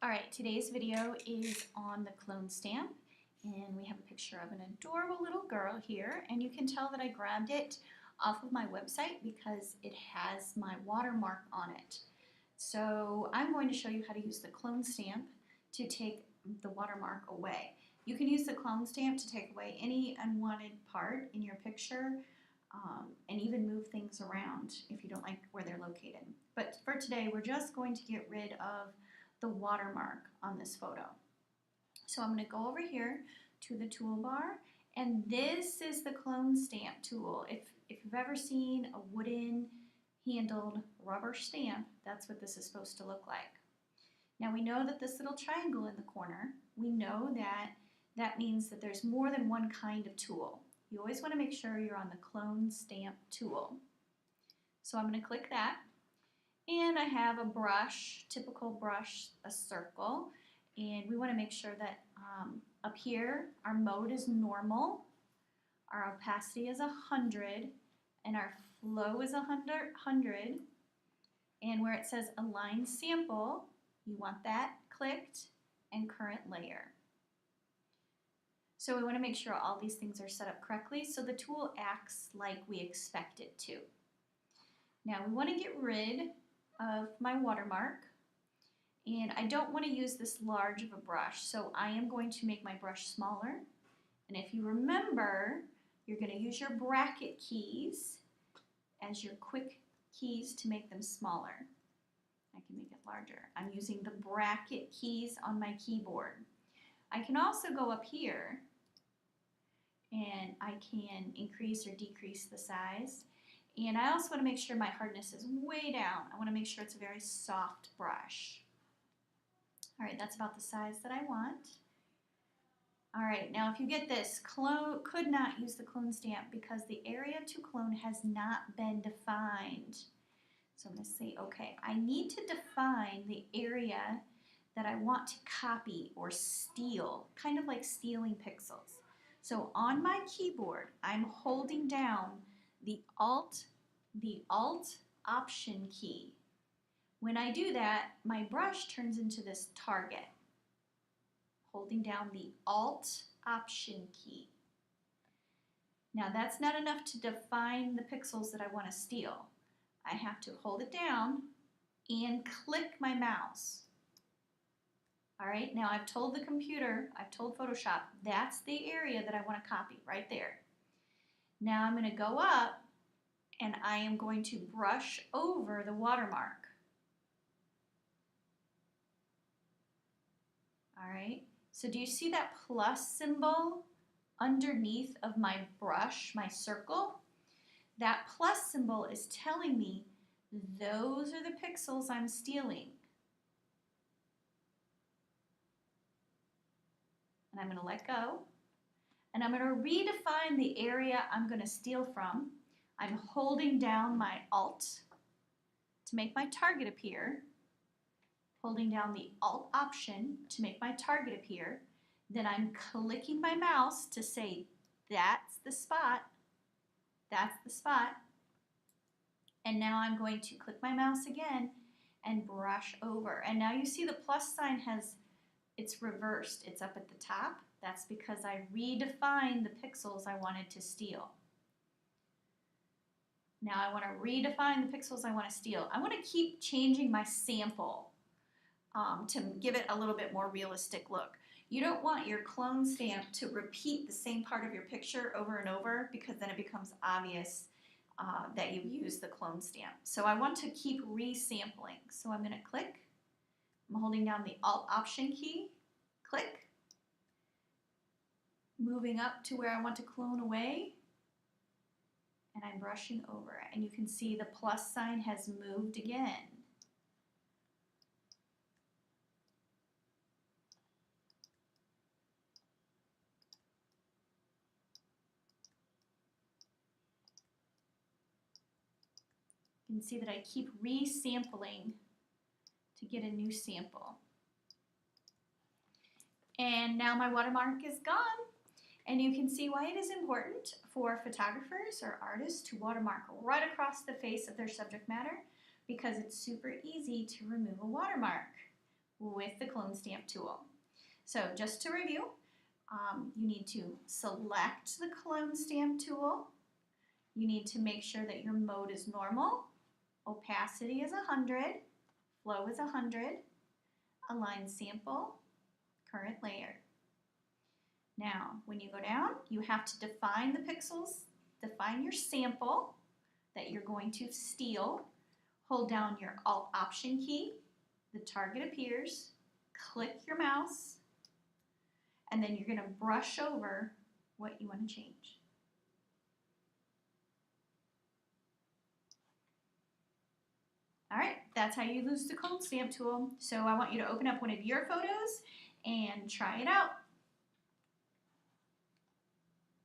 Alright, today's video is on the clone stamp, and we have a picture of an adorable little girl here, and you can tell that I grabbed it off of my website because it has my watermark on it. So I'm going to show you how to use the clone stamp to take the watermark away. You can use the clone stamp to take away any unwanted part in your picture and even move things around if you don't like where they're located. But for today, we're just going to get rid of the watermark on this photo. So I'm going to go over here to the toolbar, and this is the clone stamp tool. If you've ever seen a wooden handled rubber stamp, that's what this is supposed to look like. Now we know that this little triangle in the corner, we know that that means that there's more than one kind of tool. You always want to make sure you're on the clone stamp tool. So I'm going to click that. And I have a brush, typical brush, a circle, and we want to make sure that up here our mode is normal, our opacity is 100, and our flow is 100, and where it says align sample, you want that clicked, and current layer. So we want to make sure all these things are set up correctly so the tool acts like we expect it to. Now we want to get rid of my watermark, and I don't want to use this large of a brush, so I am going to make my brush smaller. And if you remember, you're going to use your bracket keys as your quick keys to make them smaller. I can make it larger. I'm using the bracket keys on my keyboard. I can also go up here and I can increase or decrease the size. And I also want to make sure my hardness is way down. I want to make sure it's a very soft brush. All right, that's about the size that I want. All right, now if you get this, could not use the clone stamp because the area to clone has not been defined. So I'm going to say, okay, I need to define the area that I want to copy or steal, kind of like stealing pixels. So on my keyboard, I'm holding down the Alt Option key. When I do that, my brush turns into this target. Holding down the Alt Option key. Now that's not enough to define the pixels that I want to steal. I have to hold it down and click my mouse. All right, now I've told the computer, I've told Photoshop, that's the area that I want to copy, right there. Now I'm going to go up and I am going to brush over the watermark. All right, so do you see that plus symbol underneath of my brush, my circle? That plus symbol is telling me those are the pixels I'm stealing. And I'm going to let go. And I'm going to redefine the area I'm going to steal from. I'm holding down my Alt to make my target appear. Holding down the Alt Option to make my target appear. Then I'm clicking my mouse to say, that's the spot. That's the spot. And now I'm going to click my mouse again and brush over. And now you see the plus sign it's reversed. It's up at the top. That's because I redefined the pixels I wanted to steal. Now I want to redefine the pixels I want to steal. I want to keep changing my sample to give it a little bit more realistic look. You don't want your clone stamp to repeat the same part of your picture over and over because then it becomes obvious that you've used the clone stamp. So I want to keep resampling. So I'm going to click. I'm holding down the Alt Option key. Click. Moving up to where I want to clone away. And I'm brushing over. And you can see the plus sign has moved again. You can see that I keep resampling to get a new sample. And now my watermark is gone. And you can see why it is important for photographers or artists to watermark right across the face of their subject matter because it's super easy to remove a watermark. with the clone stamp tool. So just to review, you need to select the clone stamp tool. You need to make sure that your mode is normal, opacity is 100, flow is 100, align sample, current layer. Now, when you go down, you have to define the pixels, define your sample that you're going to steal, hold down your Alt Option key, the target appears, click your mouse, and then you're going to brush over what you want to change. All right, that's how you use the clone stamp tool. So I want you to open up one of your photos and try it out.